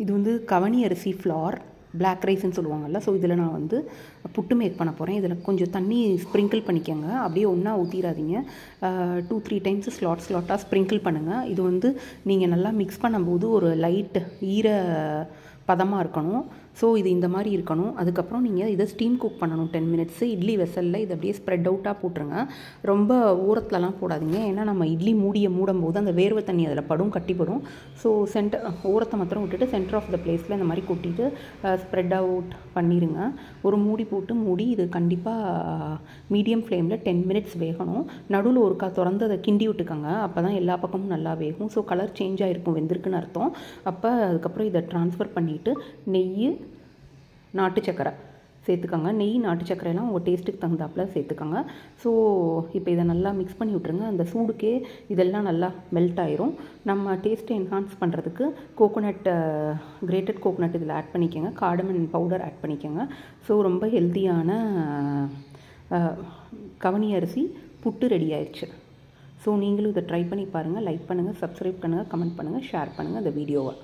இது வந்து கவனி அரிசி ஃப்ளார் பிளாக் ரைஸ்ன்னு சொல்லுவாங்கள்ல. ஸோ இதில் நான் வந்து புட்டு மேக் பண்ண போகிறேன். இதில் கொஞ்சம் தண்ணி ஸ்ப்ரிங்கிள் பண்ணிக்கோங்க. அப்படியே ஒன்றா ஊற்றிடாதீங்க. 2-3 டைம்ஸ் ஸ்லாட்டாக ஸ்ப்ரிங்கிள் பண்ணுங்கள். இது வந்து நீங்கள் நல்லா மிக்ஸ் பண்ணும்போது ஒரு லைட் ஈர பதமாக இருக்கணும். ஸோ இது இந்த மாதிரி இருக்கணும். அதுக்கப்புறம் நீங்கள் இதை ஸ்டீம் குக் பண்ணணும் 10 மினிட்ஸு. இட்லி வெசலில் இதை அப்படியே ஸ்ப்ரெட் அவுட்டாக போட்டுருங்க. ரொம்ப ஓரத்துலலாம் போடாதீங்க. ஏன்னா நம்ம இட்லி மூடும் போது அந்த வேர்வை தண்ணி அதில் படும், கட்டிப்படும். ஸோ ஓரத்தை மாத்திரம் விட்டுட்டு சென்டர் ஆஃப் த பிளேஸில் இந்த மாதிரி கொட்டிட்டு ஸ்ப்ரெட் அவுட் பண்ணிடுங்க. ஒரு மூடி போட்டு மூடி இது கண்டிப்பாக மீடியம் ஃப்ளேமில் 10 மினிட்ஸ் வேகணும். நடுவில் ஒருக்கா திறந்து அதை கிண்டி விட்டுக்கோங்க. அப்போ தான் எல்லா பக்கமும் நல்லா வேகும். ஸோ கலர் சேஞ்ச் ஆகிருக்கும், வெந்திருக்குன்னு அர்த்தம். அப்போ அதுக்கப்புறம் இதை ட்ரான்ஸ்ஃபர் பண்ணிவிட்டு நெய், நாட்டு சக்கரை சேர்த்துக்கோங்க. நெய், நாட்டு சக்கரையெல்லாம் உங்கள் டேஸ்ட்டுக்கு தகுந்தாப்பில் சேர்த்துக்கோங்க. ஸோ இப்போ இதை நல்லா மிக்ஸ் பண்ணி விட்ருங்க. அந்த சூடுக்கே இதெல்லாம் நல்லா மெல்ட் ஆயிரும். நம்ம டேஸ்ட்டை என்ஹான்ஸ் பண்ணுறதுக்கு கிரேட்டட் கோகோனட் இதில் ஆட் பண்ணிக்கோங்க. கார்டமன் பவுடர் ஆட் பண்ணிக்கோங்க. ஸோ ரொம்ப ஹெல்த்தியான கவனி அரிசி புட்டு ரெடி ஆயிடுச்சு. ஸோ நீங்களும் இதை ட்ரை பண்ணி பாருங்கள். லைக் பண்ணுங்கள், சப்ஸ்கிரைப் பண்ணுங்கள், கமெண்ட் பண்ணுங்கள், ஷேர் பண்ணுங்கள் இந்த வீடியோவை.